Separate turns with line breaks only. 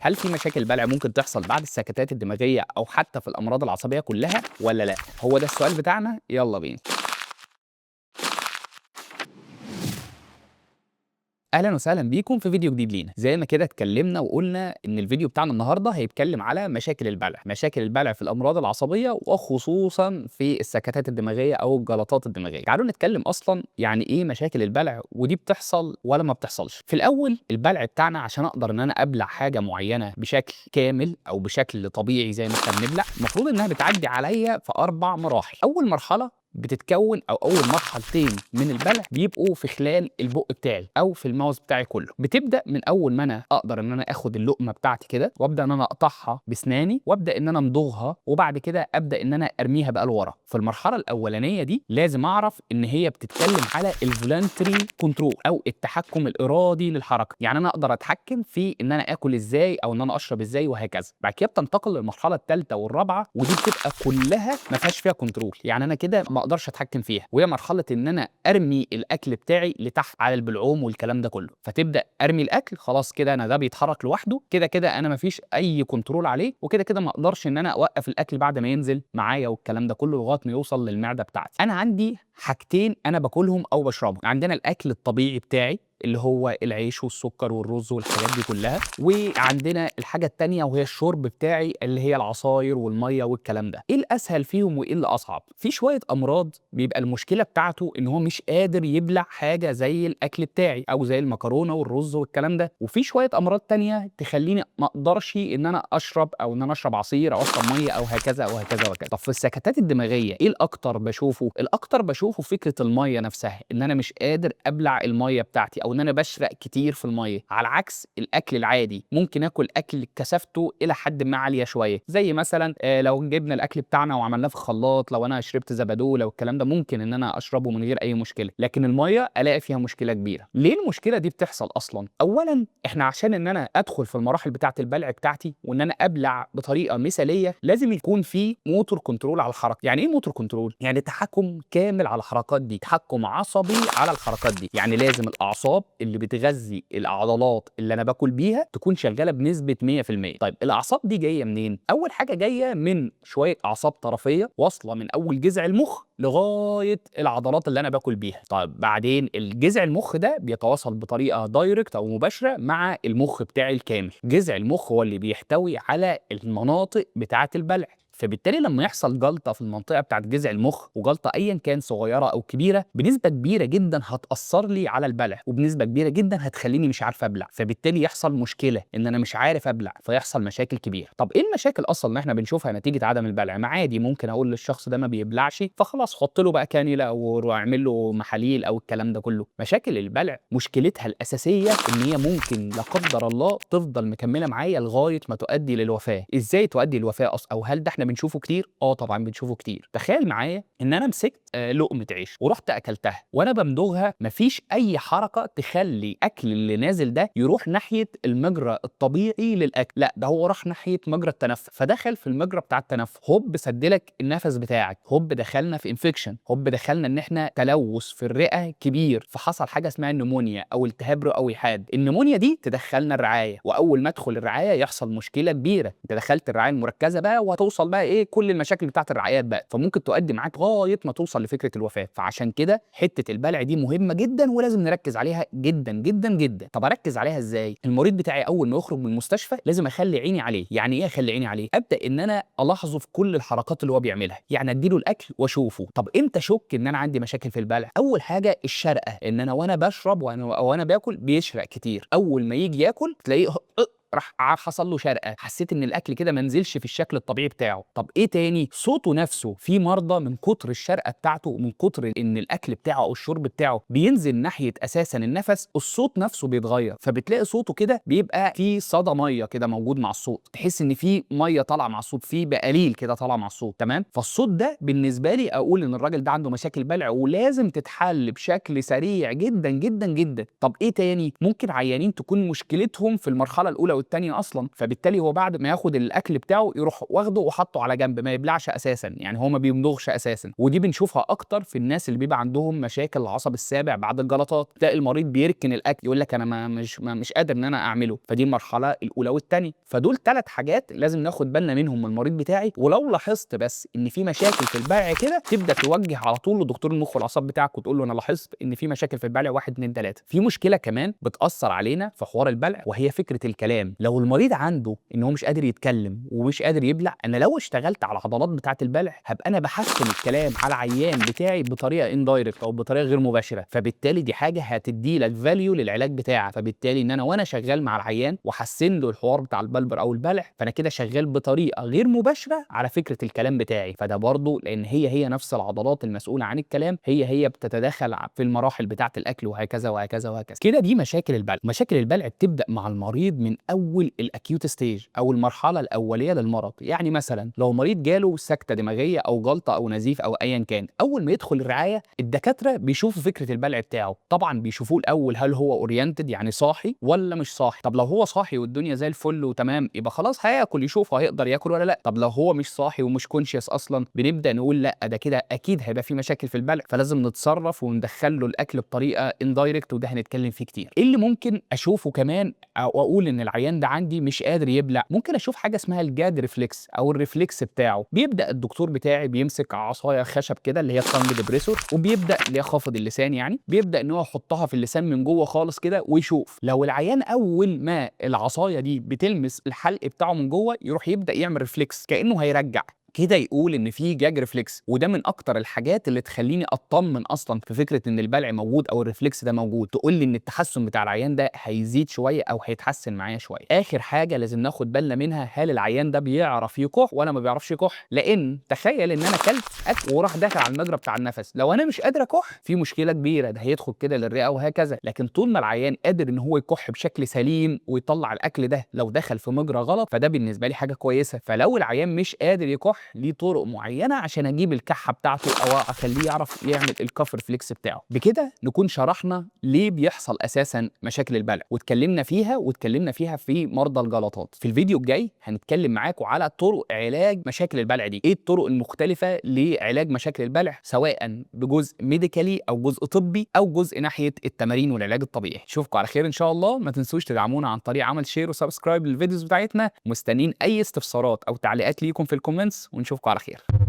هل في مشاكل بلع ممكن تحصل بعد السكتات الدماغية أو حتى في الأمراض العصبية كلها ولا لأ؟ هو ده السؤال بتاعنا، يلا بينا. اهلا وسهلا بيكم في فيديو جديد لينا. زي ما كده اتكلمنا وقلنا ان الفيديو بتاعنا النهارده هيتكلم على مشاكل البلع في الامراض العصبيه وخصوصا في السكتات الدماغيه او الجلطات الدماغيه. تعالوا نتكلم اصلا يعني ايه مشاكل البلع ودي بتحصل ولا ما بتحصلش. في الاول البلع بتاعنا عشان اقدر ان انا ابلع حاجه معينه بشكل كامل او بشكل طبيعي زي ما احنا بنبلع، المفروض انها بتعدي عليا في 4 مراحل. اول مرحله بتتكون او اول مرحلتين من البلع بيبقوا في خلال البق بتاعي او في الماوس بتاعي كله. بتبدا من اول ما انا اقدر ان انا اخد اللقمه بتاعتي كده وابدا ان انا اقطعها باسناني وابدا ان انا امضغها وبعد كده ابدا ان انا ارميها بقى لورا. في المرحله الاولانيه دي لازم اعرف ان هي بتتكلم على الفولانتري كنترول او التحكم الارادي للحركه، يعني انا اقدر اتحكم في ان انا اكل ازاي او ان انا اشرب ازاي وهكذا. بعد كده بتنتقل للمرحله الثالثه والرابعه ودي بتبقى كلها ما فيهاش فيها كنترول، يعني انا كده ما اقدرش اتحكم فيها، وهي مرحله ان انا ارمي الاكل بتاعي لتحت على البلعوم والكلام ده كله. فتبدا ارمي الاكل، خلاص كده انا ده بيتحرك لوحده، كده كده انا ما فيش اي كنترول عليه، وكده كده ما اقدرش ان انا اوقف الاكل بعد ما ينزل معايا والكلام ده كله لغايه ما يوصل للمعده بتاعتي. انا عندي حاجتين انا باكلهم او بشربهم. عندنا الاكل الطبيعي بتاعي اللي هو العيش والسكر والرز والحاجات دي كلها، وعندنا الحاجه الثانيه وهي الشرب بتاعي اللي هي العصاير والميه والكلام ده. ايه الاسهل فيهم وايه اللي اصعب؟ في شويه امراض بيبقى المشكله بتاعته ان هو مش قادر يبلع حاجه زي الاكل بتاعي او زي المكرونه والرز والكلام ده، وفي شويه امراض تانية تخليني ما اقدرش ان انا اشرب او ان انا اشرب عصير او اشرب ميه او هكذا او هكذا وهكذا. طب في السكتات الدماغيه ايه الاكتر بشوفه؟ الاكتر بشوفه فكره الميه نفسها، ان انا مش قادر ابلع الميه بتاعتي او ان انا بشرق كتير في الميه، على عكس الاكل العادي ممكن اكل اكل كثافته الى حد ما عاليه شويه، زي مثلا لو جبنا الاكل بتاعنا وعملناه في خلاط، لو انا شربت زبادو او الكلام ده ممكن ان انا اشربه من غير اي مشكله. لكن الميه الاقي فيها مشكله كبيره. ليه المشكله دي بتحصل اصلا؟ اولا احنا عشان ان انا ادخل في المراحل بتاعه البلع بتاعتي وان انا ابلع بطريقه مثاليه لازم يكون في موتور كنترول على الحركه. يعني ايه موتور كنترول؟ يعني تحكم كامل على الحركات دي، تحكم عصبي على الحركات دي. يعني لازم الاعصاب اللي بتغذي العضلات اللي انا باكل بيها تكون شغاله بنسبه 100%. طيب الاعصاب دي جايه منين؟ اول حاجه جايه من شويه اعصاب طرفيه واصله من اول جذع المخ لغايه العضلات اللي انا باكل بيها. طيب بعدين الجذع المخ ده بيتواصل بطريقه دايركت او مباشره مع المخ بتاعي الكامل. جذع المخ هو اللي بيحتوي على المناطق بتاعه البلع، فبالتالي لما يحصل جلطه في المنطقه بتاعت جذع المخ، وجلطه ايا كان صغيره او كبيره، بنسبه كبيره جدا هتاثر لي على البلع وبنسبه كبيره جدا هتخليني مش عارف ابلع، فبالتالي يحصل مشكله ان انا مش عارف ابلع فيحصل مشاكل كبيره. طب ايه المشاكل اصلا اللي احنا بنشوفها نتيجه عدم البلع؟ ما عادي ممكن اقول للشخص ده ما بيبلعش فخلاص حط له بقى كانيولا او اعمل له محاليل او الكلام ده كله. مشاكل البلع مشكلتها الاساسيه ان هي ممكن لا قدر الله تفضل مكمله معايا لغايه ما تؤدي للوفاه. ازاي تؤدي للوفاه اصلا؟ او هل ده احنا بنشوفه كتير؟ طبعا بنشوفه كتير. تخيل معايا ان انا مسكت لقمه عيش ورحت اكلتها وانا بمضغها مفيش اي حركه تخلي الاكل اللي نازل ده يروح ناحيه المجرى الطبيعي للاكل، لا ده هو راح ناحيه مجرى التنفس، فدخل في المجرى بتاع التنفس، هوب سدلك النفس بتاعك، هوب دخلنا في انفكشن، هوب دخلنا ان احنا تلوث في الرئه كبير، فحصل حاجه اسمها النمونيا او التهاب رئوي حاد. النمونيا دي تدخلنا الرعايه، واول ما ادخل الرعايه يحصل مشكله كبيره، انت دخلت الرعايه المركزه بقى وهتوصل بقى ايه كل المشاكل بتاعت الرعايات بقى، فممكن تؤدي معاك لغايه ما توصل لفكره الوفاه. فعشان كده حته البلع دي مهمه جدا ولازم نركز عليها جدا جدا جدا. طب اركز عليها ازاي؟ المريض بتاعي اول ما يخرج من المستشفى لازم اخلي عيني عليه. يعني ايه اخلي عيني عليه؟ ابدا ان انا الاحظه في كل الحركات اللي هو بيعملها، يعني اديله الاكل واشوفه. طب امتى اشك ان انا عندي مشاكل في البلع؟ اول حاجه الشرقه، ان انا وانا بشرب وانا باكل بيشرق كتير، اول ما يجي ياكل تلاقيه راح حصل له شرقه، حسيت ان الاكل كده ما نزلش في الشكل الطبيعي بتاعه. طب ايه تاني؟ صوته نفسه، في مرضى من كتر الشرقه بتاعته ومن كتر ان الاكل بتاعه او الشرب بتاعه بينزل ناحيه اساسا النفس، الصوت نفسه بيتغير، فبتلاقي صوته كده بيبقى في صدى ميه كده موجود مع الصوت، تحس ان في ميه طالعه مع الصوت، في بقليل كده طالعه مع الصوت، تمام؟ فالصوت ده بالنسبه لي اقول ان الراجل ده عنده مشاكل بلع ولازم تتحل بشكل سريع جدا جدا جدا. طب ايه تاني؟ ممكن عيانين تكون مشكلتهم في المرحله الاولى والتانية اصلا، فبالتالي هو بعد ما ياخد الاكل بتاعه يروح واخده وحطه على جنب، ما يبلعش اساسا، يعني هو ما بيمضغش اساسا. ودي بنشوفها اكتر في الناس اللي بيبقى عندهم مشاكل العصب السابع بعد الجلطات، تلاقي المريض بيركن الاكل يقول لك انا مش قادر ان انا اعمله. فدي المرحله الاولى والثانيه. فدول 3 حاجات لازم ناخد بالنا منهم من المريض بتاعي. ولو لاحظت بس ان في مشاكل في البلع كده، تبدا توجه على طول لدكتور المخ والاعصاب بتاعك وتقول له انا لاحظت ان في مشاكل في البلع 1 2 3. في مشكله كمان بتاثر علينا في حوار البلع، وهي فكره الكلام. لو المريض عنده ان هو مش قادر يتكلم ومش قادر يبلع، انا لو اشتغلت على العضلات بتاعه البلع هبقى انا بحسن الكلام على العيان بتاعي بطريقه اندايركت او بطريقه غير مباشره. فبالتالي دي حاجه هتدي لك فاليو للعلاج بتاعك. فبالتالي ان انا وانا شغال مع العيان واحسن له الحوار بتاع البلبر او البلع، فانا كده شغال بطريقه غير مباشره على فكره الكلام بتاعي. فده برضه لان هي نفس العضلات المسؤوله عن الكلام، هي بتتداخل في المراحل بتاعه الاكل وهكذا وهكذا وهكذا كده. دي مشاكل البلع. مشاكل البلع بتبدا مع المريض من اول الاكيوت ستيج او المرحله الاوليه للمرض. يعني مثلا لو مريض جاله سكته دماغيه او جلطه او نزيف او ايا كان، اول ما يدخل الرعايه الدكاتره بيشوفوا فكره البلع بتاعه. طبعا بيشوفوه الاول هل هو اورينتد يعني صاحي ولا مش صاحي. طب لو هو صاحي والدنيا زي الفل وتمام، يبقى خلاص هياكل، يشوف هيقدر ياكل ولا لا. طب لو هو مش صاحي ومش كونشيس اصلا، بنبدا نقول لا ده كده اكيد هيبقى في مشاكل في البلع، فلازم نتصرف وندخل له الاكل بطريقه اندايركت، وده هنتكلم فيه كتير. ايه اللي ممكن اشوفه كمان او اقول ان العيان ده عندي مش قادر يبلع؟ ممكن اشوف حاجه اسمها الجاد ريفلكس او الريفلكس بتاعه. بيبدا الدكتور بتاعي بيمسك عصايه خشب كده اللي هي التانج ديبريسور، وبيبدا اللي هي خافض اللسان، يعني بيبدا ان هو يحطها في اللسان من جوه خالص كده ويشوف. لو العيان اول ما العصايه دي بتلمس الحلق بتاعه من جوه يروح يبدا يعمل ريفلكس كانه هيرجع كده، يقول ان في جاج ريفلكس. وده من اكتر الحاجات اللي تخليني اطمن اصلا في فكره ان البلع موجود او الريفلكس ده موجود، تقول لي ان التحسن بتاع العيان ده هيزيد شويه او هيتحسن معايا شويه. اخر حاجه لازم ناخد بالنا منها، هل العيان ده بيعرف يكح ولا ما بيعرفش يكح؟ لان تخيل ان انا اكلت اكل وراح داخل على المجرى بتاع النفس، لو انا مش قادر اكح في مشكله كبيره، ده هيدخل كده للرئه وهكذا. لكن طول ما العيان قادر ان هو يكح بشكل سليم ويطلع الاكل ده لو دخل في مجرى غلط، فده بالنسبه لي حاجه كويسه. فلو العيان مش قادر يكح، ليه طرق معينه عشان اجيب الكحه بتاعته او اخليه يعرف يعمل الكف ريفلكس بتاعه. بكده نكون شرحنا ليه بيحصل اساسا مشاكل البلع، واتكلمنا فيها في مرضى الجلطات. في الفيديو الجاي هنتكلم معاكم على طرق علاج مشاكل البلع دي، ايه الطرق المختلفه لعلاج مشاكل البلع، سواء بجزء ميديكالي او جزء طبي او جزء ناحيه التمارين والعلاج الطبيعي. اشوفكم على خير ان شاء الله. ما تنسوش تدعمونا عن طريق عمل شير وسبسكرايب للفيديوز بتاعتنا. مستنيين اي استفسارات او تعليقات ليكم في الكومنتس، ونشوفكم على خير.